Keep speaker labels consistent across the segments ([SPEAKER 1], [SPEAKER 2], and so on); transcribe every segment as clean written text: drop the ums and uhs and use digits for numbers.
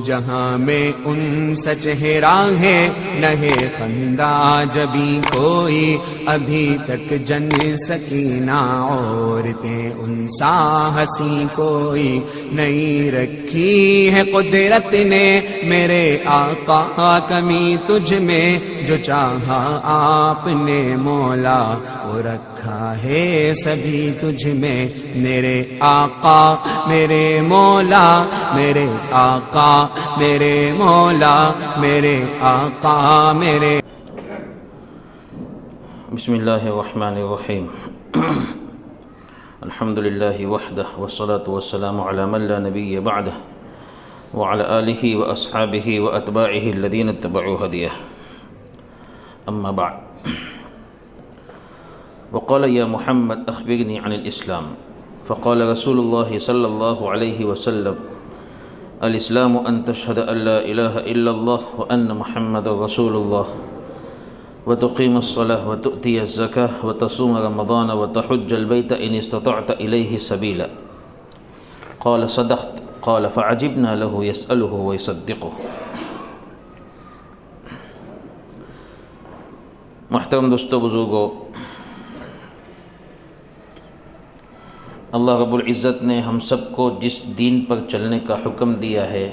[SPEAKER 1] جہاں میں ان سچ ہے راہیں نہ خندہ جبھی کوئی ابھی تک جن سکینہ عورتیں ان سا ہنسی کوئی نہیں رکھی ہے قدرت نے میرے آقا کمی تجھ میں جو چاہا آپ نے مولا وہ رکھا ہے سبھی تجھ میں میرے آقا میرے مولا میرے آقا میرے مولا میرے آقا میرے
[SPEAKER 2] بسم اللہ الرحمن الرحیم الحمد للہ وحدہ والصلاة والسلام علی من لا نبی بعدہ وعلى آلہ واصحابہ واتباعہ الذین اتبعوا ہدیہ اما بعد وقال یا محمد اخبرنی عن الاسلام فقال رسول اللہ صلی اللہ علیہ وسلم الاسلام ان تشہد ان لا الہ الا اللہ وان محمد رسول اللہ وتقيم الصلاة وتؤتي الزكاة وتصوم رمضان وتحج البيت إن استطعت إليه سبيلا قال صدقت قال فعجبنا له يسأله ويصدقه محترم دوستو بزرگو، اللہ رب العزت نے ہم سب کو جس دین پر چلنے کا حکم دیا ہے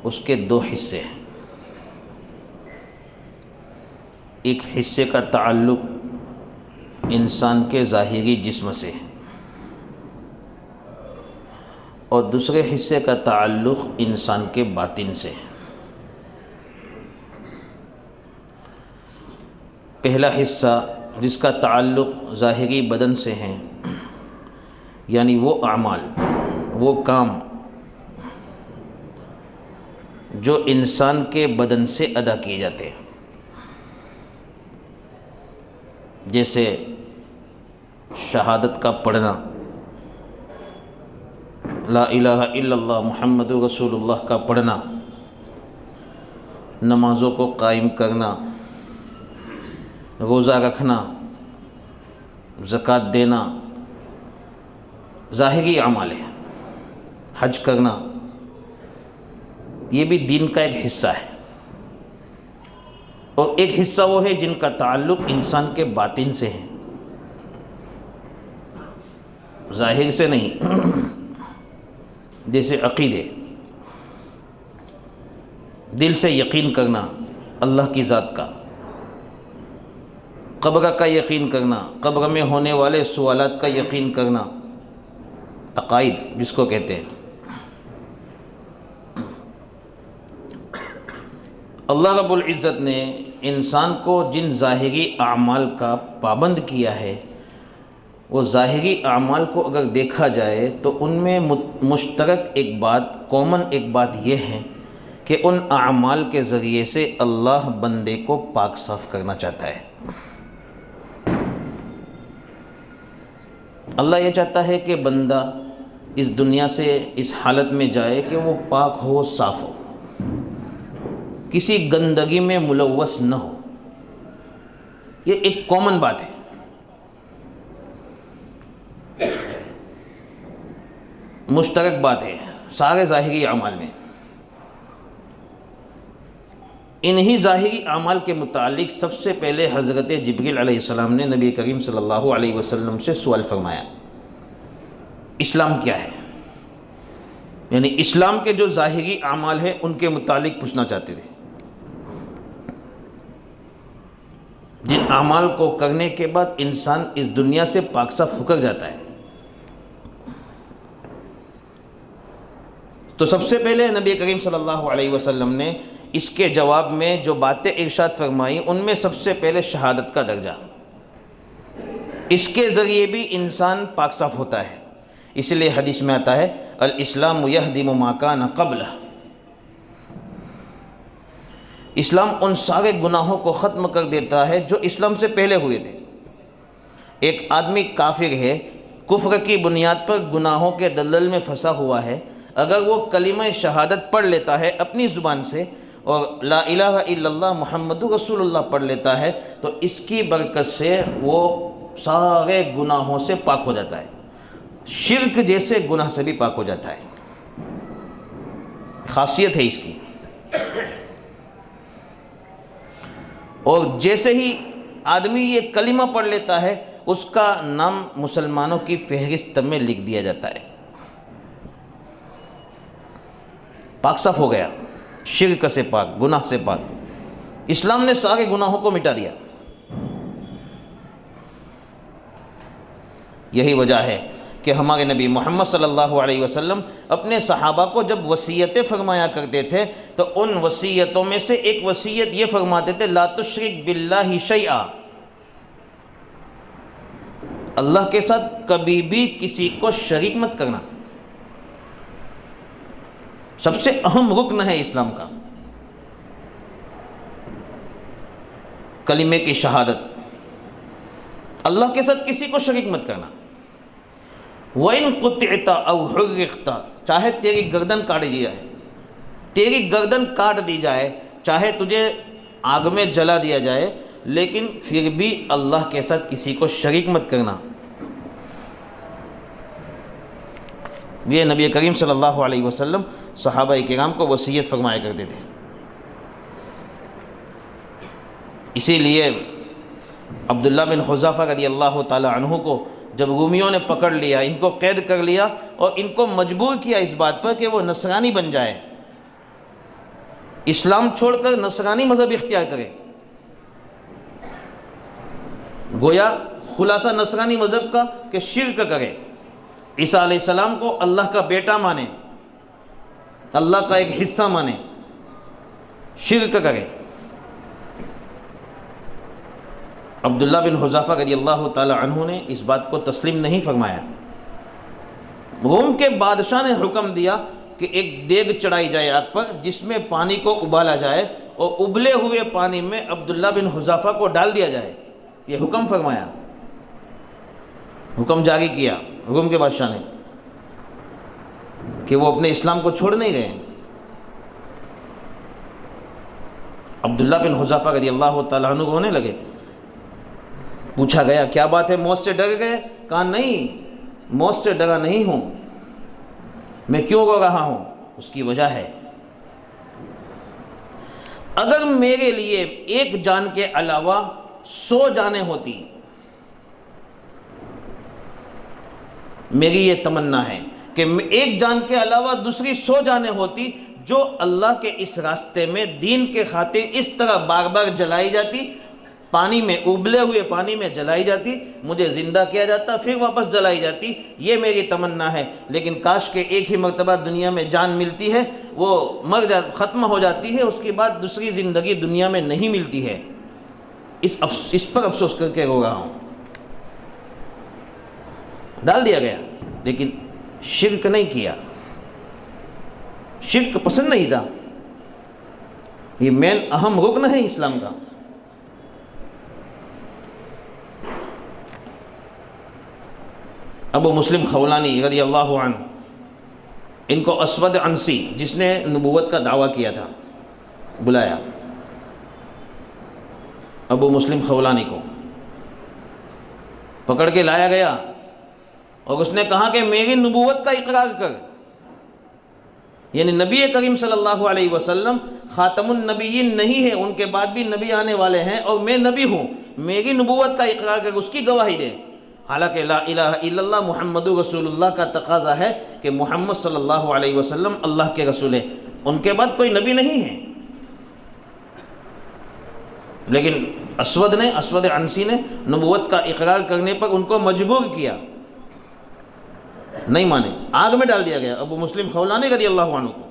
[SPEAKER 2] اس کے دو حصے ہیں۔ ایک حصے کا تعلق انسان کے ظاہری جسم سے ہے اور دوسرے حصے کا تعلق انسان کے باطن سے ہے۔ پہلا حصہ جس کا تعلق ظاہری بدن سے ہے، یعنی وہ اعمال، وہ کام جو انسان کے بدن سے ادا کیے جاتے ہیں، جیسے شہادت کا پڑھنا، لا الہ الا اللہ محمد رسول اللہ کا پڑھنا، نمازوں کو قائم کرنا، روزہ رکھنا، زکوٰۃ دینا، ظاہری اعمال ہے۔ حج کرنا، یہ بھی دین کا ایک حصہ ہے، اور ایک حصہ وہ ہے جن کا تعلق انسان کے باطن سے ہے، ظاہر سے نہیں، جیسے عقیدے، دل سے یقین کرنا اللہ کی ذات کا، قبر کا یقین کرنا، قبر میں ہونے والے سوالات کا یقین کرنا، عقائد جس کو کہتے ہیں۔ اللہ رب العزت نے انسان کو جن ظاہری اعمال کا پابند کیا ہے، وہ ظاہری اعمال کو اگر دیکھا جائے تو ان میں مشترک ایک بات، کامن ایک بات یہ ہے کہ ان اعمال کے ذریعے سے اللہ بندے کو پاک صاف کرنا چاہتا ہے۔ اللہ یہ چاہتا ہے کہ بندہ اس دنیا سے اس حالت میں جائے کہ وہ پاک ہو، صاف ہو، کسی گندگی میں ملوث نہ ہو۔ یہ ایک کامن بات ہے۔ مشترک بات ہے سارے ظاہری اعمال میں۔ انہی ظاہری اعمال کے متعلق سب سے پہلے حضرت جبریل علیہ السلام نے نبی کریم صلی اللہ علیہ وسلم سے سوال فرمایا، اسلام کیا ہے؟ یعنی اسلام کے جو ظاہری اعمال ہیں ان کے متعلق پوچھنا چاہتے تھے، جن اعمال کو کرنے کے بعد انسان اس دنیا سے پاک صاف ہو کر جاتا ہے۔ تو سب سے پہلے نبی کریم صلی اللہ علیہ وسلم نے اس کے جواب میں جو باتیں ارشاد فرمائی، ان میں سب سے پہلے شہادت کا درجہ، اس کے ذریعے بھی انسان پاک صاف ہوتا ہے۔ اس لیے حدیث میں آتا ہے الاسلام یہدم ما کان قبلہ، اسلام ان سارے گناہوں کو ختم کر دیتا ہے جو اسلام سے پہلے ہوئے تھے۔ ایک آدمی کافر ہے، کفر کی بنیاد پر گناہوں کے دلدل میں پھنسا ہوا ہے، اگر وہ کلمہ شہادت پڑھ لیتا ہے اپنی زبان سے اور لا الہ الا اللہ محمد رسول اللہ پڑھ لیتا ہے تو اس کی برکت سے وہ سارے گناہوں سے پاک ہو جاتا ہے، شرک جیسے گناہ سے بھی پاک ہو جاتا ہے۔ خاصیت ہے اس کی. اور جیسے ہی آدمی یہ کلمہ پڑھ لیتا ہے اس کا نام مسلمانوں کی فہرست میں لکھ دیا جاتا ہے. پاک صاف ہو گیا، شرک سے پاک، گناہ سے پاک. اسلام نے سارے گناہوں کو مٹا دیا. یہی وجہ ہے کہ ہمارے نبی محمد صلی اللہ علیہ وسلم اپنے صحابہ کو جب وصیتیں فرمایا کرتے تھے تو ان وصیتوں میں سے ایک وصیت یہ فرماتے تھے، لا تشرک باللہ شیئا، اللہ کے ساتھ کبھی بھی کسی کو شریک مت کرنا. سب سے اہم رکن ہے اسلام کا کلمے کی شہادت، اللہ کے ساتھ کسی کو شریک مت کرنا. وَإِن قُطِعْتَ أَوْ حُرِّقْتَ، چاہے تیری گردن کاٹ دی جائے، تیری گردن کاٹ دی جائے، چاہے تجھے آگ میں جلا دیا جائے، لیکن پھر بھی اللہ کے ساتھ کسی کو شریک مت کرنا. یہ نبی کریم صلی اللہ علیہ وسلم صحابہ کرام کو وصیت فرمایا کرتے تھے. اسی لیے عبداللہ بن حذیفہ رضی اللہ تعالی عنہ کو جب رومیوں نے پکڑ لیا، ان کو قید کر لیا اور ان کو مجبور کیا اس بات پر کہ وہ نصرانی بن جائے، اسلام چھوڑ کر نصرانی مذہب اختیار کرے، گویا خلاصہ نصرانی مذہب کا کہ شرک کرے، عیسیٰ علیہ السلام کو اللہ کا بیٹا مانے، اللہ کا ایک حصہ مانے، شرک کرے. عبداللہ بن حذیفہ رضی اللہ تعالی عنہ نے اس بات کو تسلیم نہیں فرمایا. روم کے بادشاہ نے حکم دیا کہ ایک دیگ چڑھائی جائے آگ پر جس میں پانی کو ابالا جائے اور ابلے ہوئے پانی میں عبداللہ بن حذیفہ کو ڈال دیا جائے. یہ حکم فرمایا، حکم جاری کیا روم کے بادشاہ نے کہ وہ اپنے اسلام کو چھوڑ نہیں رہے. عبداللہ بن حذیفہ رضی اللہ تعالیٰ عنہ رونے لگے. پوچھا گیا کیا بات ہے، موت سے ڈر گئے؟ کہا نہیں، موت سے ڈرا نہیں ہوں. میں کیوں رو رہا ہوں؟ اس کی وجہ ہے، اگر میرے لیے ایک جان کے علاوہ 100 جانیں ہوتی، میری یہ تمنا ہے کہ ایک جان کے علاوہ دوسری 100 جانیں ہوتی جو اللہ کے اس راستے میں دین کے خاطر اس طرح بار بار جلائی جاتی، پانی میں، ابلے ہوئے پانی میں جلائی جاتی، مجھے زندہ کیا جاتا، پھر واپس جلائی جاتی. یہ میری تمنا ہے. لیکن کاش کہ ایک ہی مرتبہ دنیا میں جان ملتی ہے، وہ ختم ہو جاتی ہے، اس کے بعد دوسری زندگی دنیا میں نہیں ملتی ہے. اس پر افسوس کر کے رو رہا ہوں. ڈال دیا گیا لیکن شرک نہیں کیا، شرک پسند نہیں تھا. یہ مین اہم رکن ہے اسلام کا. ابو مسلم خولانی رضی اللہ عنہ، ان کو اسود عنسی جس نے نبوت کا دعویٰ کیا تھا بلایا، ابو مسلم خولانی کو پکڑ کے لایا گیا اور اس نے کہا کہ میری نبوت کا اقرار کر. یعنی نبی کریم صلی اللہ علیہ وسلم خاتم النبیین نہیں ہے، ان کے بعد بھی نبی آنے والے ہیں اور میں نبی ہوں، میری نبوت کا اقرار کر، اس کی گواہی دے. حالانکہ لا الہ الا اللہ محمد رسول اللہ کا تقاضا ہے کہ محمد صلی اللہ علیہ وسلم اللہ کے رسول ہیں، ان کے بعد کوئی نبی نہیں ہے. لیکن اسود عنسی نے نبوت کا اقرار کرنے پر ان کو مجبور کیا، نہیں مانے، آگ میں ڈال دیا گیا ابو مسلم خولانی رضی اللہ عنہ کو.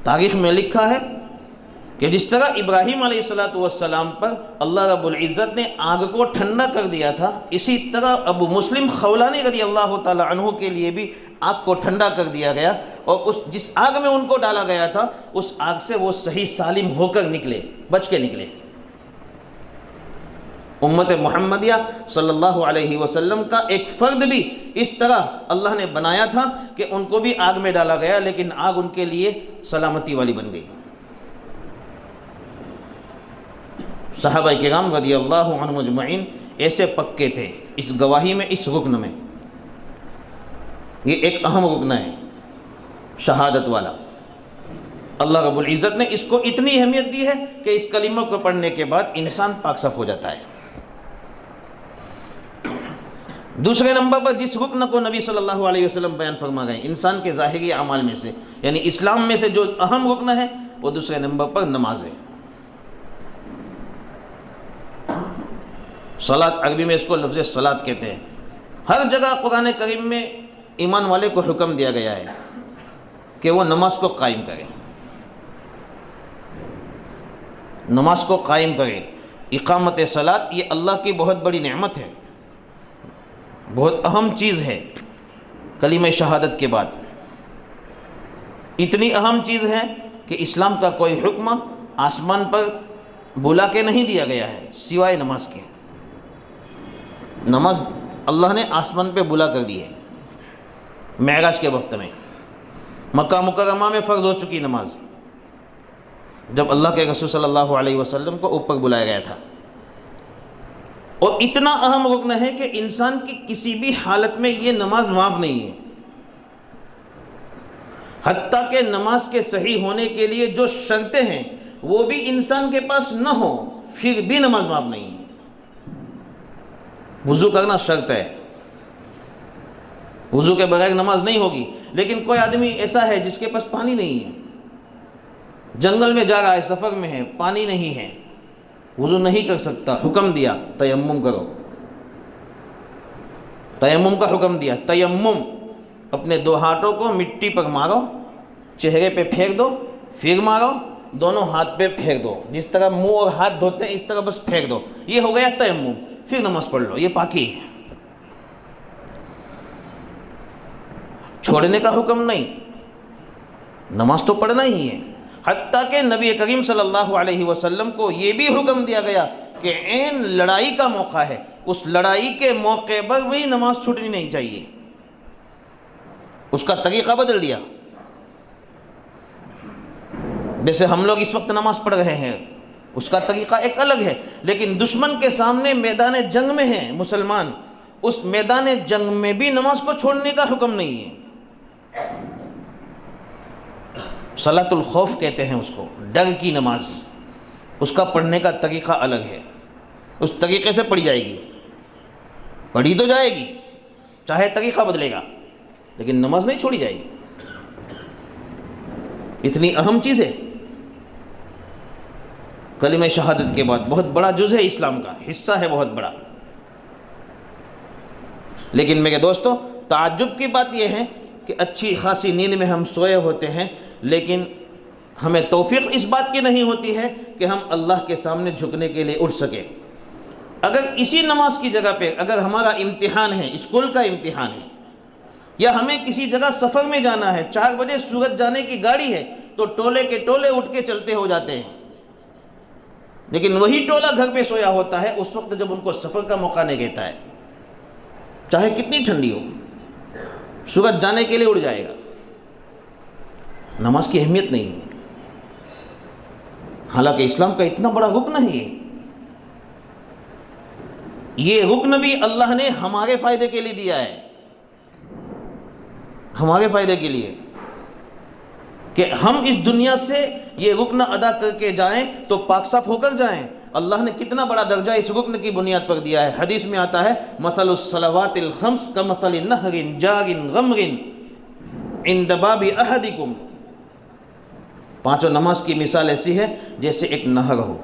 [SPEAKER 2] تاریخ میں لکھا ہے کہ جس طرح ابراہیم علیہ السلام پر اللہ رب العزت نے آگ کو ٹھنڈا کر دیا تھا، اسی طرح ابو مسلم خولانی رضی اللہ تعالی عنہ کے لیے بھی آگ کو ٹھنڈا کر دیا گیا، اور جس آگ میں ان کو ڈالا گیا تھا اس آگ سے وہ صحیح سالم ہو کر نکلے، بچ کے نکلے. امت محمدیہ صلی اللہ علیہ وسلم کا ایک فرد بھی اس طرح اللہ نے بنایا تھا کہ ان کو بھی آگ میں ڈالا گیا، لیکن آگ ان کے لیے سلامتی والی بن گئی. صحابہ کرام رضی اللہ عنہم اجمعین ایسے پکے تھے اس گواہی میں، اس رکن میں. یہ ایک اہم رکن ہے شہادت والا. اللہ رب العزت نے اس کو اتنی اہمیت دی ہے کہ اس کلمہ کو پڑھنے کے بعد انسان پاک صاف ہو جاتا ہے۔ دوسرے نمبر پر جس رکن کو نبی صلی اللہ علیہ وسلم بیان فرما گئے انسان کے ظاہری اعمال میں سے، یعنی اسلام میں سے جو اہم رکن ہے، وہ دوسرے نمبر پر نماز ہے۔ صلاۃ، عربی میں اس کو لفظ صلاۃ کہتے ہیں۔ ہر جگہ قرآن کریم میں ایمان والے کو حکم دیا گیا ہے کہ وہ نماز کو قائم کرے، نماز کو قائم کرے۔ اقامت صلاۃ یہ اللہ کی بہت بڑی نعمت ہے، بہت اہم چیز ہے کلمہ شہادت کے بعد۔ اتنی اہم چیز ہے کہ اسلام کا کوئی حکم آسمان پر بلا کے نہیں دیا گیا ہے سوائے نماز کے۔ نماز اللہ نے آسمان پہ بلا کر دی ہے معراج کے وقت میں۔ مکہ مکرمہ میں فرض ہو چکی نماز، جب اللہ کے رسول صلی اللہ علیہ وسلم کو اوپر بلایا گیا تھا۔ اور اتنا اہم رکن ہے کہ انسان کی کسی بھی حالت میں یہ نماز معاف نہیں ہے، حتیٰ کہ نماز کے صحیح ہونے کے لیے جو شرطیں ہیں وہ بھی انسان کے پاس نہ ہو پھر بھی نماز معاف نہیں ہے۔ وضو کرنا شرط ہے، وضو کے بغیر نماز نہیں ہوگی۔ لیکن کوئی آدمی ایسا ہے جس کے پاس پانی نہیں ہے، جنگل میں جا رہا ہے، سفر میں ہے، پانی نہیں ہے، وضو نہیں کر سکتا، حکم دیا تیمم کرو، تیمم کا حکم دیا۔ تیمم، اپنے دو ہاتھوں کو مٹی پر مارو، چہرے پہ پھینک دو، پھر مارو، دونوں ہاتھ پہ پھینک دو، جس طرح منہ اور ہاتھ دھوتے ہیں اس طرح بس پھینک دو، یہ ہو گیا تیمم۔ پھر نماز پڑھ لو، یہ پاکی ہے۔ چھوڑنے کا حکم نہیں، نماز تو پڑھنا ہی ہے۔ حتیٰ کہ نبی کریم صلی اللہ علیہ وسلم کو یہ بھی حکم دیا گیا کہ عین لڑائی کا موقع ہے، اس لڑائی کے موقع پر بھی نماز چھوٹنی نہیں چاہیے۔ اس کا طریقہ بدل دیا۔ جیسے ہم لوگ اس وقت نماز پڑھ رہے ہیں، اس کا طریقہ ایک الگ ہے، لیکن دشمن کے سامنے میدان جنگ میں ہیں مسلمان، اس میدان جنگ میں بھی نماز کو چھوڑنے کا حکم نہیں ہے۔ صلاۃ الخوف کہتے ہیں اس کو، ڈر کی نماز، اس کا پڑھنے کا طریقہ الگ ہے، اس طریقے سے پڑھی جائے گی، پڑھی تو جائے گی، چاہے طریقہ بدلے گا، لیکن نماز نہیں چھوڑی جائے گی۔ اتنی اہم چیز ہے کلمہ شہادت کے بعد، بہت بڑا جز ہے اسلام کا، حصہ ہے بہت بڑا۔ لیکن میرے دوستو، تعجب کی بات یہ ہے کہ اچھی خاصی نیند میں ہم سوئے ہوتے ہیں، لیکن ہمیں توفیق اس بات کی نہیں ہوتی ہے کہ ہم اللہ کے سامنے جھکنے کے لیے اٹھ سکیں۔ اگر اسی نماز کی جگہ پہ اگر ہمارا امتحان ہے، اسکول کا امتحان ہے، یا ہمیں کسی جگہ سفر میں جانا ہے، 4 بجے سورج جانے کی گاڑی ہے، تو ٹولے کے ٹولے اٹھ کے چلتے ہو جاتے ہیں، لیکن وہی ٹولہ گھر پہ سویا ہوتا ہے اس وقت جب ان کو سفر کا موقع نہیں دیتا ہے، چاہے کتنی ٹھنڈی ہو، سورج جانے کے لیے اڑ جائے گا۔ نماز کی اہمیت نہیں ہے، حالانکہ اسلام کا اتنا بڑا رکن ہے یہ رکن بھی اللہ نے ہمارے فائدے کے لیے دیا ہے، ہمارے فائدے کے لیے، کہ ہم اس دنیا سے یہ رکن ادا کر کے جائیں تو پاک صاف ہو کر جائیں۔ اللہ نے کتنا بڑا درجہ اس رکن کی بنیاد پر دیا ہے۔ حدیث میں آتا ہے مثل الصلوات الخمس کمثل نہر جار غمر عند باب احدکم، 5 نماز کی مثال ایسی ہے جیسے ایک نہر ہو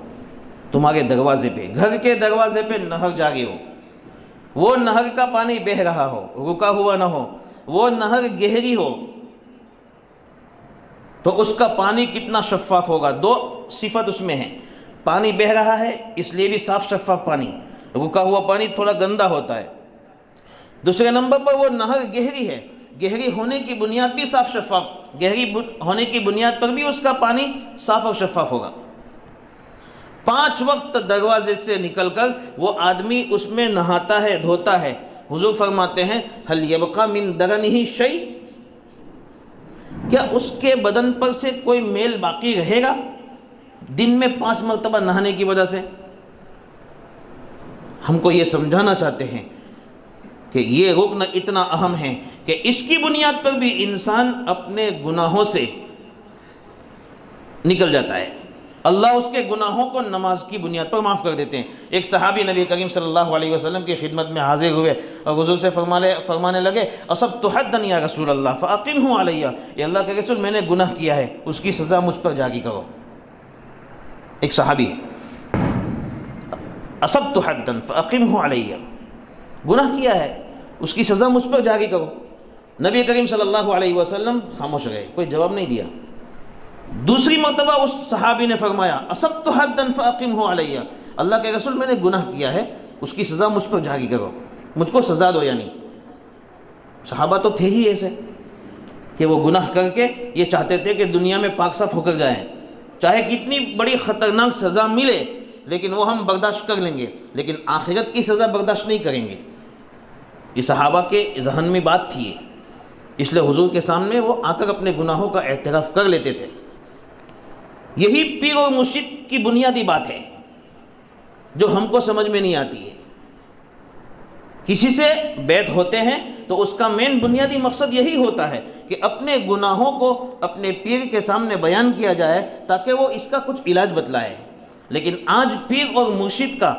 [SPEAKER 2] تمہارے دروازے پہ، گھر کے دروازے پہ نہر جاری ہو، وہ نہر کا پانی بہہ رہا ہو، رکا ہوا نہ ہو، وہ نہر گہری ہو، تو اس کا پانی کتنا شفاف ہوگا۔ 2 صفت اس میں ہے، پانی بہہ رہا ہے اس لیے بھی صاف شفاف پانی، رکا ہوا پانی تھوڑا گندا ہوتا ہے۔ دوسرے نمبر پر وہ نہر گہری ہے، گہری ہونے کی بنیاد بھی صاف شفاف، گہری ہونے کی بنیاد پر بھی اس کا پانی صاف اور شفاف ہوگا۔ 5 وقت دروازے سے نکل کر وہ آدمی اس میں نہاتا ہے، دھوتا ہے۔ حضور فرماتے ہیں هل يبقى من درنه شيء، کیا اس کے بدن پر سے کوئی میل باقی رہے گا دن میں 5 مرتبہ نہانے کی وجہ سے؟ ہم کو یہ سمجھانا چاہتے ہیں کہ یہ رکن اتنا اہم ہے کہ اس کی بنیاد پر بھی انسان اپنے گناہوں سے نکل جاتا ہے، اللہ اس کے گناہوں کو نماز کی بنیاد پر معاف کر دیتے ہیں۔ ایک صحابی نبی کریم صلی اللہ علیہ وسلم کی خدمت میں حاضر ہوئے اور حضور سے فرمانے لگے اصبت حدا یا رسول اللہ فاقمہ علیہ، اے اللہ کے رسول میں نے گناہ کیا ہے، اس کی سزا مجھ پر جاری کرو۔ ایک صحابی ہے، اصبت حدا فاقمہ علیہ، گناہ کیا ہے، اس کی سزا مجھ پر جاری کرو۔ نبی کریم صلی اللہ علیہ وسلم خاموش رہے، کوئی جواب نہیں دیا۔ دوسری مرتبہ اس صحابی نے فرمایا اصبت حدا فاقمہ علیہ، اللہ کے رسول میں نے گناہ کیا ہے، اس کی سزا مجھ پر جاری کرو، مجھ کو سزا دو۔ یعنی صحابہ تو تھے ہی ایسے کہ وہ گناہ کر کے یہ چاہتے تھے کہ دنیا میں پاک صاف ہو کر جائیں، چاہے کتنی بڑی خطرناک سزا ملے لیکن وہ ہم برداشت کر لیں گے، لیکن آخرت کی سزا برداشت نہیں کریں گے۔ یہ صحابہ کے ذہن میں بات تھی، اس لیے حضور کے سامنے وہ آ کر اپنے گناہوں کا اعتراف کر لیتے تھے۔ یہی پیر اور مرشد کی بنیادی بات ہے جو ہم کو سمجھ میں نہیں آتی ہے۔ کسی سے بیعت ہوتے ہیں تو اس کا مین بنیادی مقصد یہی ہوتا ہے کہ اپنے گناہوں کو اپنے پیر کے سامنے بیان کیا جائے تاکہ وہ اس کا کچھ علاج بتلائے۔ لیکن آج پیر اور مرشد کا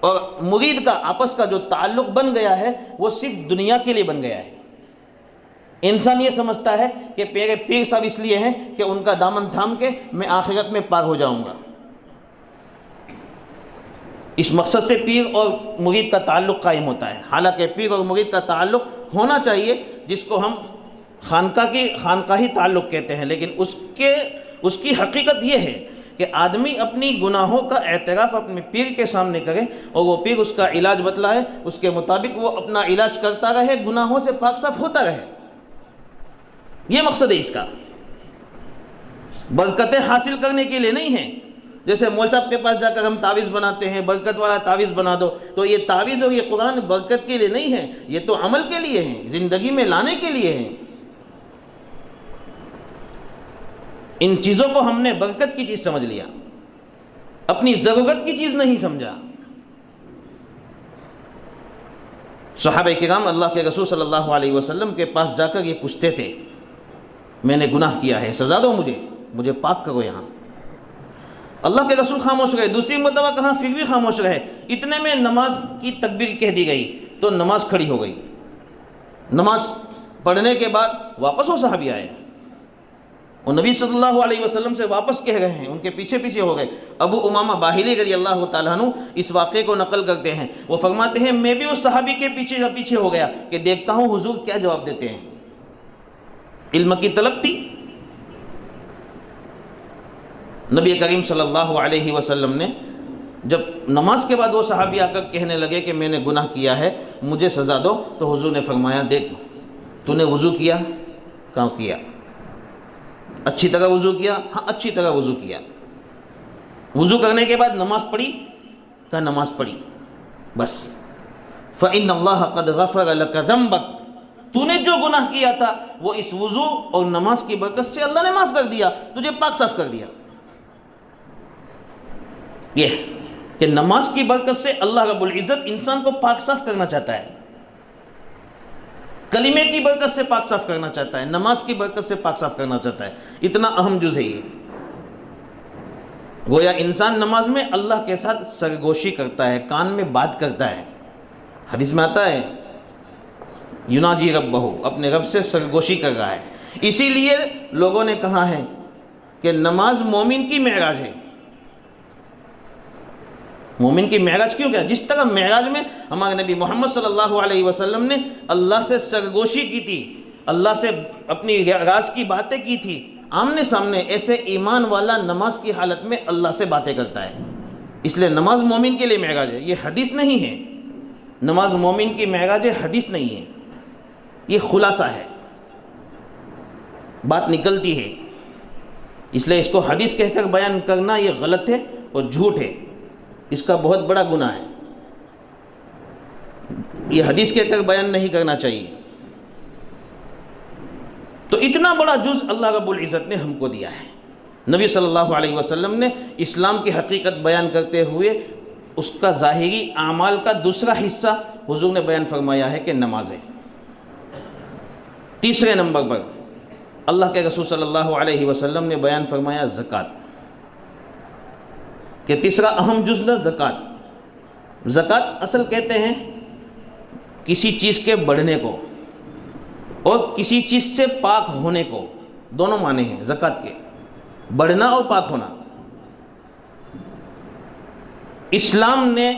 [SPEAKER 2] اور مرید کا آپس کا جو تعلق بن گیا ہے وہ صرف دنیا کے لیے بن گیا ہے۔ انسان یہ سمجھتا ہے کہ پیر صاحب اس لیے ہیں کہ ان کا دامن تھام کے میں آخرت میں پار ہو جاؤں گا۔ اس مقصد سے پیر اور مرید کا تعلق قائم ہوتا ہے، حالانکہ پیر اور مرید کا تعلق ہونا چاہیے جس کو ہم خانقاہی تعلق کہتے ہیں، لیکن اس کی حقیقت یہ ہے کہ آدمی اپنی گناہوں کا اعتراف اپنے پیر کے سامنے کرے اور وہ پیر اس کا علاج بتلائے، اس کے مطابق وہ اپنا علاج کرتا رہے، گناہوں سے پاک صاف ہوتا رہے۔ یہ مقصد ہے اس کا، برکتیں حاصل کرنے کے لیے نہیں ہیں۔ جیسے مول صاحب کے پاس جا کر ہم تعویذ بناتے ہیں، برکت والا تعویذ بنا دو، تو یہ تعویذ اور یہ قرآن برکت کے لیے نہیں ہے، یہ تو عمل کے لیے ہیں، زندگی میں لانے کے لیے ہیں۔ ان چیزوں کو ہم نے برکت کی چیز سمجھ لیا، اپنی ضرورت کی چیز نہیں سمجھا۔ صحابہ کرام اللہ کے رسول صلی اللہ علیہ وسلم کے پاس جا کر یہ پوچھتے تھے میں نے گناہ کیا ہے، سزا دو مجھے پاک کرو یہاں۔ اللہ کے رسول خاموش رہے، دوسری مرتبہ کہاں پھر بھی خاموش رہے۔ اتنے میں نماز کی تکبیر کہہ دی گئی تو نماز کھڑی ہو گئی۔ نماز پڑھنے کے بعد واپس وہ صحابی آئے اور نبی صلی اللہ علیہ وسلم سے واپس کہہ رہے ہیں، ان کے پیچھے ہو گئے۔ ابو امامہ باہلی رضی اللہ تعالیٰ عنہ اس واقعے کو نقل کرتے ہیں، وہ فرماتے ہیں میں بھی اس صحابی کے پیچھے ہو گیا کہ دیکھتا ہوں حضور کیا جواب دیتے ہیں۔ علم کی طلب تھی۔ نبی کریم صلی اللہ علیہ وسلم نے جب نماز کے بعد وہ صحابی آ کر کہنے لگے کہ میں نے گناہ کیا ہے، مجھے سزا دو، تو حضور نے فرمایا دیکھ تو نے وضو کیا؟ کہاں کیا؟ اچھی طرح وضو کیا؟ ہاں اچھی طرح وضو کیا۔ وضو کرنے کے بعد نماز پڑھی؟ کہا نماز پڑھی، بس۔ فَإِنَّ اللَّهَ قَدْ غَفَرَ لَكَ ذَنْبَكَ، تو نے جو گناہ کیا تھا وہ اس وضو اور نماز کی برکت سے اللہ نے معاف کر دیا، تجھے پاک صاف کر دیا۔ یہ کہ نماز کی برکت سے اللہ رب العزت انسان کو پاک صاف کرنا چاہتا ہے، کلمے کی برکت سے پاک صاف کرنا چاہتا ہے، نماز کی برکت سے پاک صاف کرنا چاہتا ہے۔ اتنا اہم جز ہے یہ۔ گویا انسان نماز میں اللہ کے ساتھ سرگوشی کرتا ہے، کان میں بات کرتا ہے۔ حدیث میں آتا ہے یناجی ربہ، اپنے رب سے سرگوشی کر رہا ہے۔ اسی لیے لوگوں نے کہا ہے کہ نماز مومن کی معراج ہے۔ مومن کی معراج کیوں کیا؟ جس طرح معراج میں ہمارے نبی محمد صلی اللہ علیہ وسلم نے اللہ سے سرگوشی کی تھی، اللہ سے اپنی راز کی باتیں کی تھی آمنے سامنے، ایسے ایمان والا نماز کی حالت میں اللہ سے باتیں کرتا ہے۔ اس لیے نماز مومن کے لیے معراج ہے، یہ حدیث نہیں ہے۔ نماز مومن کی معراج ہے، حدیث نہیں ہے، یہ خلاصہ ہے، بات نکلتی ہے۔ اس لیے اس کو حدیث کہہ کر بیان کرنا یہ غلط ہے اور جھوٹ ہے، اس کا بہت بڑا گناہ ہے۔ یہ حدیث کہہ کر بیان نہیں کرنا چاہیے۔ تو اتنا بڑا جز اللہ رب العزت نے ہم کو دیا ہے۔ نبی صلی اللہ علیہ وسلم نے اسلام کی حقیقت بیان کرتے ہوئے اس کا ظاہری اعمال کا دوسرا حصہ حضور نے بیان فرمایا ہے کہ نماز ہے۔ تیسرے نمبر پر اللہ کے رسول صلی اللہ علیہ وسلم نے بیان فرمایا زکوٰۃ، کہ تیسرا اہم جزء زکوٰۃ۔ زکوٰۃ اصل کہتے ہیں کسی چیز کے بڑھنے کو اور کسی چیز سے پاک ہونے کو، دونوں معنی ہیں زکوٰۃ کے، بڑھنا اور پاک ہونا۔ اسلام نے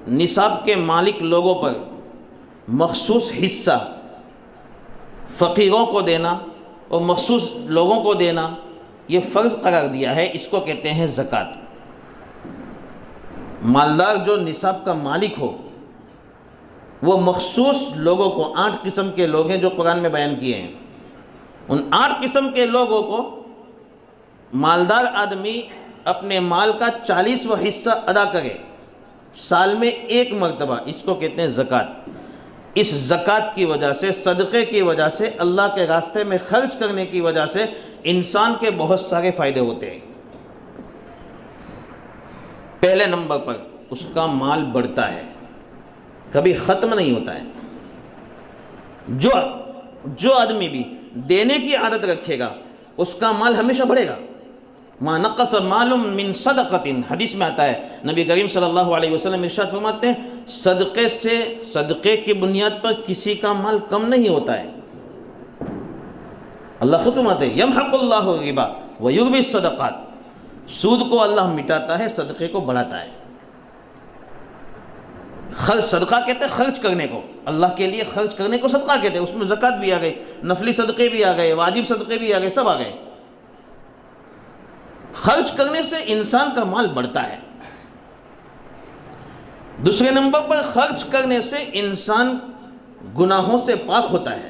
[SPEAKER 2] نصاب کے مالک لوگوں پر مخصوص حصہ فقیروں کو دینا اور مخصوص لوگوں کو دینا یہ فرض قرار دیا ہے، اس کو کہتے ہیں زکوٰۃ۔ مالدار جو نصاب کا مالک ہو وہ مخصوص لوگوں کو، 8 قسم کے لوگ ہیں جو قرآن میں بیان کیے ہیں، ان 8 قسم کے لوگوں کو مالدار آدمی اپنے مال کا 40واں حصہ ادا کرے سال میں 1 مرتبہ، اس کو کہتے ہیں زکوٰۃ۔ اس زکوٰۃ کی وجہ سے، صدقے کی وجہ سے، اللہ کے راستے میں خرچ کرنے کی وجہ سے انسان کے بہت سارے فائدے ہوتے ہیں۔ پہلے نمبر پر اس کا مال بڑھتا ہے، کبھی ختم نہیں ہوتا ہے۔ جو آدمی بھی دینے کی عادت رکھے گا اس کا مال ہمیشہ بڑھے گا۔ ما نقص مال من صدقۃ، حدیث میں آتا ہے، نبی کریم صلی اللہ علیہ وسلم ارشاد فرماتے ہیں صدقے کی بنیاد پر کسی کا مال کم نہیں ہوتا ہے۔ اللہ خود فرماتے ہیں یمحق اللہ الربا ویربی الصدقات، سود کو اللہ مٹاتا ہے، صدقے کو بڑھاتا ہے۔ صدقہ کہتے ہیں خرچ کرنے کو، اللہ کے لیے خرچ کرنے کو صدقہ کہتے ہیں، اس میں زکوٰۃ بھی آ گئی، نفلی صدقے بھی آ گئے، واجب صدقے بھی آ گئے، سب آ گئے۔ خرچ کرنے سے انسان کا مال بڑھتا ہے۔ دوسرے نمبر پر خرچ کرنے سے انسان گناہوں سے پاک ہوتا ہے۔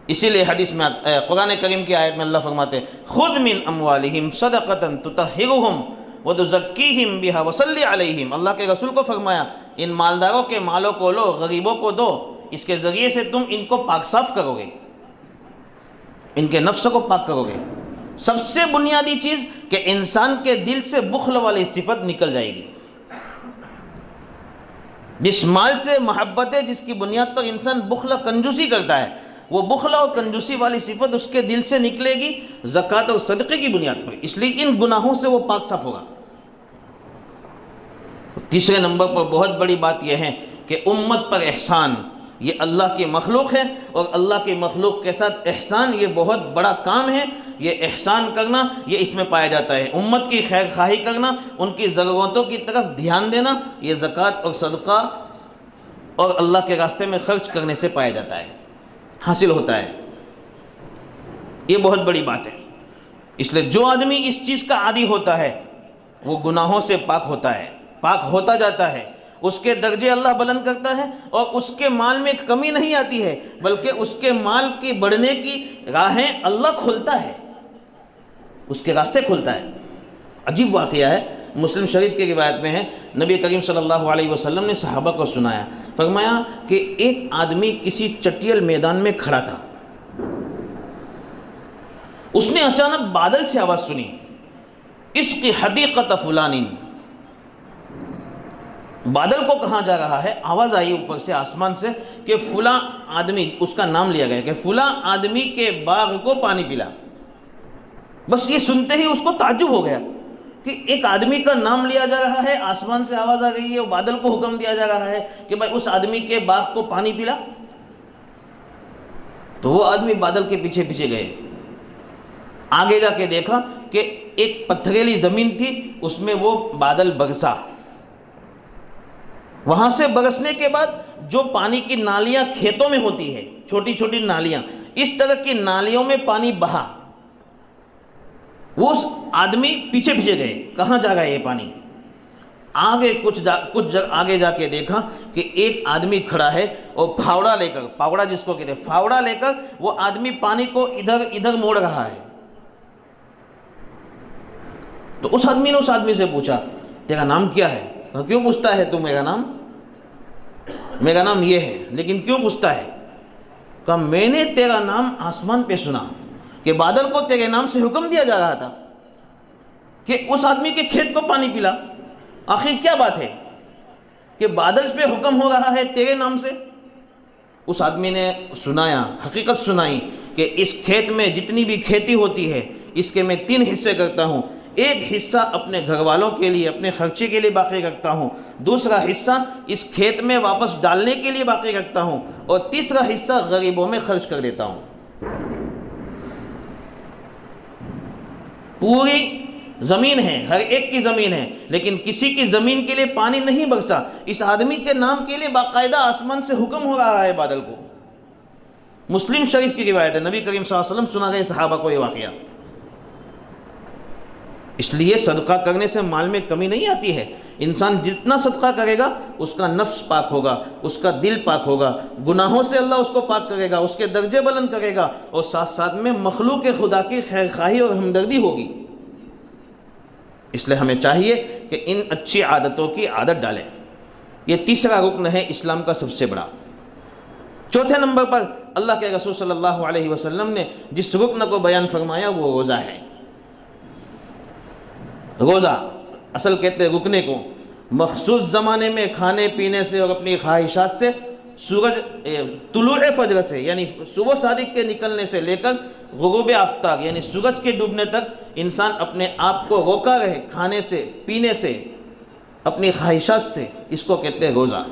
[SPEAKER 2] اسی لیے حدیث میں قرآن کریم کی آیت میں اللہ فرماتے ہیں خذ من اموالہم صدقۃ تطہرہم وتزکیہم بہا وصلی علیہم، اللہ کے رسول کو فرمایا ان مالداروں کے مالوں کو لو، غریبوں کو دو، اس کے ذریعے سے تم ان کو پاک صاف کرو گے، ان کے نفس کو پاک کرو گے۔ سب سے بنیادی چیز کہ انسان کے دل سے بخل والی صفت نکل جائے گی۔ جس مال سے محبت ہے، جس کی بنیاد پر انسان بخل کنجوسی کرتا ہے، وہ بخل اور کنجوسی والی صفت اس کے دل سے نکلے گی زکوٰۃ اور صدقے کی بنیاد پر، اس لیے ان گناہوں سے وہ پاک صاف ہوگا۔ تیسرے نمبر پر بہت بڑی بات یہ ہے کہ امت پر احسان، یہ اللہ کی مخلوق ہے اور اللہ کی مخلوق کے ساتھ احسان یہ بہت بڑا کام ہے۔ یہ احسان کرنا یہ اس میں پایا جاتا ہے، امت کی خیر خواہی کرنا، ان کی ضرورتوں کی طرف دھیان دینا، یہ زکوٰۃ اور صدقہ اور اللہ کے راستے میں خرچ کرنے سے پایا جاتا ہے، حاصل ہوتا ہے۔ یہ بہت بڑی بات ہے۔ اس لیے جو آدمی اس چیز کا عادی ہوتا ہے وہ گناہوں سے پاک ہوتا ہے، پاک ہوتا جاتا ہے، اس کے درجے اللہ بلند کرتا ہے اور اس کے مال میں کمی نہیں آتی ہے، بلکہ اس کے مال کے بڑھنے کی راہیں اللہ کھولتا ہے، اس کے راستے کھولتا ہے۔ عجیب واقعہ ہے، مسلم شریف کی روایت میں ہے، نبی کریم صلی اللہ علیہ وسلم نے صحابہ کو سنایا، فرمایا کہ ایک آدمی کسی چٹیل میدان میں کھڑا تھا، اس نے اچانک بادل سے آواز سنی، اس کی حدیقت فلان، بادل کو کہاں جا رہا ہے، آواز آئی اوپر سے، آسمان سے، کہ فلاں آدمی، اس کا نام لیا گیا کہ فلاں آدمی کے باغ کو پانی پلا۔ بس یہ سنتے ہی اس کو تعجب ہو گیا کہ ایک آدمی کا نام لیا جا رہا ہے، آسمان سے آواز آ رہی ہے اور بادل کو حکم دیا جا رہا ہے کہ بھائی اس آدمی کے باغ کو پانی پلا۔ تو وہ آدمی بادل کے پیچھے پیچھے گئے، آگے جا کے دیکھا کہ ایک پتھریلی زمین تھی، اس میں وہ بادل برسا۔ وہاں سے برسنے کے بعد جو پانی کی نالیاں کھیتوں میں ہوتی ہے، چھوٹی چھوٹی نالیاں، اس طرح کی نالیوں میں پانی بہا۔ وہ اس آدمی پیچھے پیچھے گئے، کہاں جا گیا یہ پانی؟ آگے کچھ آگے جا کے دیکھا کہ ایک آدمی کھڑا ہے اور پھاوڑا لے کر، پھاوڑا جس کو کہتے ہیں، پھاوڑا لے کر وہ آدمی پانی کو ادھر ادھر موڑ رہا ہے۔ تو اس آدمی نے اس آدمی سے پوچھا تیرا نام کیا ہے؟ کیوں پوچھتا ہے تو میرا نام یہ ہے، لیکن کیوں پوچھتا ہے؟ کہا میں نے تیرا نام آسمان پہ سنا کہ بادل کو تیرے نام سے حکم دیا جا رہا تھا کہ اس آدمی کے کھیت کو پانی پلا۔ آخر کیا بات ہے کہ بادل پہ حکم ہو رہا ہے تیرے نام سے؟ اس آدمی نے سنایا، حقیقت سنائی کہ اس کھیت میں جتنی بھی کھیتی ہوتی ہے اس کے میں 3 حصے کرتا ہوں، ایک حصہ اپنے گھر والوں کے لیے اپنے خرچے کے لیے باقی رکھتا ہوں، دوسرا حصہ اس کھیت میں واپس ڈالنے کے لیے باقی رکھتا ہوں، اور تیسرا حصہ غریبوں میں خرچ کر دیتا ہوں۔ پوری زمین ہے، ہر ایک کی زمین ہے، لیکن کسی کی زمین کے لیے پانی نہیں برسا، اس آدمی کے نام کے لیے باقاعدہ آسمان سے حکم ہو رہا ہے بادل کو۔ مسلم شریف کی روایت ہے، نبی کریم صلی اللہ علیہ وسلم سنا گئے صحابہ کو یہ واقعہ۔ اس لیے صدقہ کرنے سے مال میں کمی نہیں آتی ہے، انسان جتنا صدقہ کرے گا اس کا نفس پاک ہوگا، اس کا دل پاک ہوگا، گناہوں سے اللہ اس کو پاک کرے گا، اس کے درجے بلند کرے گا، اور ساتھ ساتھ میں مخلوق خدا کی خیر خواہی اور ہمدردی ہوگی۔ اس لیے ہمیں چاہیے کہ ان اچھی عادتوں کی عادت ڈالیں۔ یہ تیسرا رکن ہے اسلام کا سب سے بڑا۔ چوتھے نمبر پر اللہ کے رسول صلی اللہ علیہ وسلم نے جس رکن کو بیان فرمایا وہ روزہ ہے۔ روزہ اصل کہتے ہیں رکنے کو، مخصوص زمانے میں کھانے پینے سے اور اپنی خواہشات سے، سورج طلوع فجر سے یعنی صبح صادق کے نکلنے سے لے کر غروب آفتاب یعنی سورج کے ڈوبنے تک انسان اپنے آپ کو روکا رہے کھانے سے، پینے سے، اپنی خواہشات سے، اس کو کہتے ہیں روزہ۔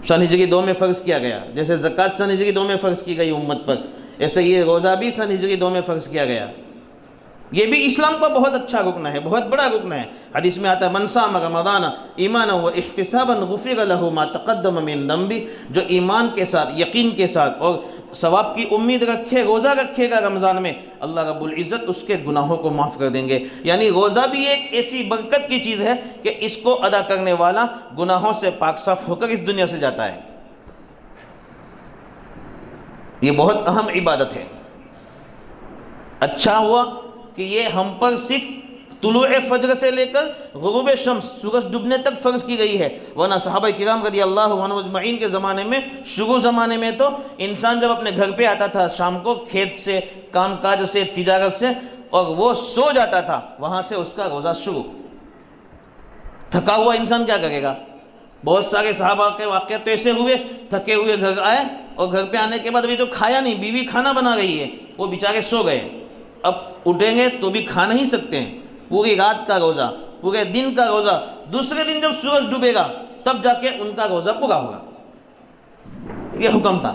[SPEAKER 2] سن ہجری 2 میں فرض کیا گیا، جیسے زکوٰۃ سن ہجری 2 میں فرض کی گئی امت پر، ایسے یہ روزہ بھی سن ہجری 2 میں فرض کیا گیا۔ یہ بھی اسلام کا بہت اچھا رکن ہے، بہت بڑا رکن ہے۔ حدیث میں آتا ہے من صام رمضان ایمانا و احتسابا غفر له ما تقدم من ذنبه، جو ایمان کے ساتھ، یقین کے ساتھ اور ثواب کی امید رکھے روزہ رکھے گا رمضان میں، اللہ رب العزت اس کے گناہوں کو معاف کر دیں گے۔ یعنی روزہ بھی ایک ایسی برکت کی چیز ہے کہ اس کو ادا کرنے والا گناہوں سے پاک صاف ہو کر اس دنیا سے جاتا ہے۔ یہ بہت اہم عبادت ہے۔ اچھا ہوا کہ یہ ہم پر صرف طلوع فجر سے لے کر غروب شمس سورج ڈوبنے تک فرض کی گئی ہے، ورنہ صحابہ کرام رضی اللہ عنہ اجمعین کے زمانے میں، شروع زمانے میں تو انسان جب اپنے گھر پہ آتا تھا شام کو کھیت سے، کام کاج سے، تجارت سے، اور وہ سو جاتا تھا، وہاں سے اس کا روزہ شروع۔ تھکا ہوا انسان کیا کرے گا؟ بہت سارے صحابہ کے واقعات تو ایسے ہوئے، تھکے ہوئے گھر آئے اور گھر پہ آنے کے بعد ابھی تو کھایا نہیں، بیوی کھانا بنا رہی ہے، وہ بیچارے سو گئے، اب اٹھیں گے تو بھی کھا نہیں سکتے ہیں، پوری رات کا روزہ، پورے دن کا روزہ، دوسرے دن جب سورج ڈوبے گا تب جا کے ان کا روزہ پورا ہوگا۔ یہ حکم تھا۔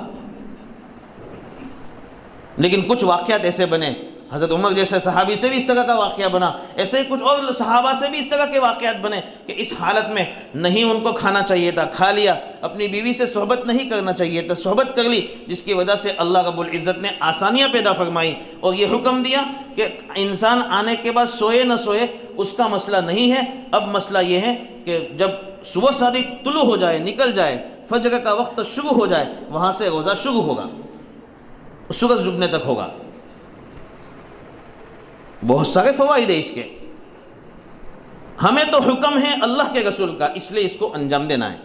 [SPEAKER 2] لیکن کچھ واقعات ایسے بنے، حضرت عمر جیسے صحابی سے بھی اس طرح کا واقعہ بنا، ایسے ہی کچھ اور صحابہ سے بھی اس طرح کے واقعات بنے کہ اس حالت میں نہیں ان کو کھانا چاہیے تھا، کھا لیا، اپنی بیوی سے صحبت نہیں کرنا چاہیے تھا، صحبت کر لی، جس کی وجہ سے اللہ رب العزت نے آسانیاں پیدا فرمائی اور یہ حکم دیا کہ انسان آنے کے بعد سوئے نہ سوئے اس کا مسئلہ نہیں ہے، اب مسئلہ یہ ہے کہ جب صبح صادق طلوع ہو جائے، نکل جائے، فجر کا وقت شروع ہو جائے، وہاں سے روزہ شروع ہوگا، سورج ڈوبنے تک ہوگا۔ بہت سارے فوائد ہیں اس کے، ہمیں تو حکم ہے اللہ کے رسول کا، اس لیے اس کو انجام دینا ہے،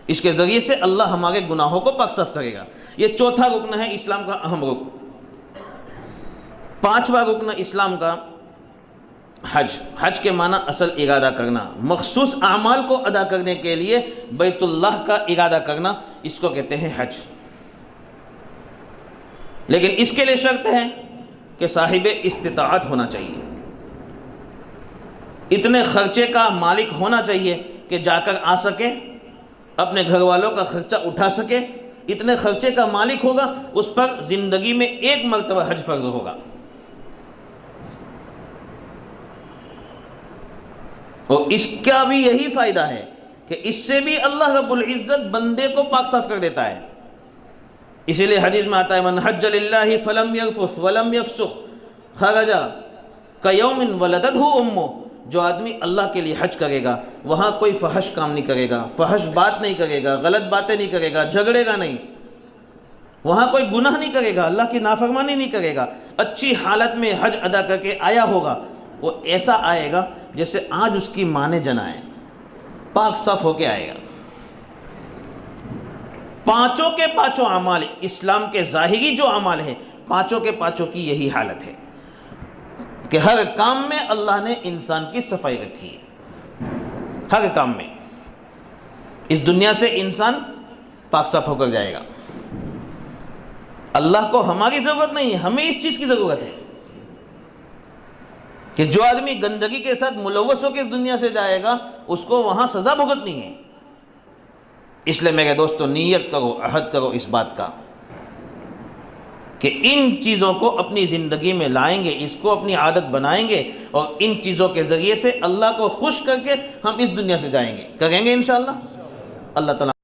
[SPEAKER 2] اس کے ذریعے سے اللہ ہمارے گناہوں کو پاک صاف کرے گا۔ یہ چوتھا رکن ہے اسلام کا اہم رکن۔ پانچواں رکن اسلام کا حج۔ حج کے معنی اصل ارادہ کرنا، مخصوص اعمال کو ادا کرنے کے لیے بیت اللہ کا ارادہ کرنا، اس کو کہتے ہیں حج۔ لیکن اس کے لیے شرط ہے کہ صاحب استطاعت ہونا چاہیے، اتنے خرچے کا مالک ہونا چاہیے کہ جا کر آ سکے، اپنے گھر والوں کا خرچہ اٹھا سکے، اتنے خرچے کا مالک ہوگا، اس پر زندگی میں ایک مرتبہ حج فرض ہوگا۔ اور اس کا بھی یہی فائدہ ہے کہ اس سے بھی اللہ رب العزت بندے کو پاک صاف کر دیتا ہے۔ اسی لیے حدیث میں آتا ہے من حج للہ فلم یرفث ولم یفسق خرج کیوم ولدتہ امہ، جو آدمی اللہ کے لیے حج کرے گا وہاں کوئی فحش کام نہیں کرے گا، فحش بات نہیں کرے گا، غلط باتیں نہیں کرے گا، جھگڑے گا نہیں، وہاں کوئی گناہ نہیں کرے گا، اللہ کی نافرمانی نہیں کرے گا، اچھی حالت میں حج ادا کر کے آیا ہوگا، وہ ایسا آئے گا جیسے آج اس کی ماں نے جنا ہے، پاک صاف ہو کے آئے گا۔ پانچوں کے پانچوں اعمال، اسلام کے ظاہری جو اعمال ہیں، پانچوں کے پانچوں کی یہی حالت ہے کہ ہر کام میں اللہ نے انسان کی صفائی رکھی ہے، ہر کام میں۔ اس دنیا سے انسان پاک صاف ہو کر جائے گا، اللہ کو ہماری ضرورت نہیں ہے، ہمیں اس چیز کی ضرورت ہے کہ جو آدمی گندگی کے ساتھ ملوث ہو کے دنیا سے جائے گا اس کو وہاں سزا بھگتنی ہے۔ اس لیے میرے دوستو نیت کرو، عہد کرو اس بات کا کہ ان چیزوں کو اپنی زندگی میں لائیں گے، اس کو اپنی عادت بنائیں گے، اور ان چیزوں کے ذریعے سے اللہ کو خوش کر کے ہم اس دنیا سے جائیں گے، کریں گے انشاءاللہ۔ اللہ تعالیٰ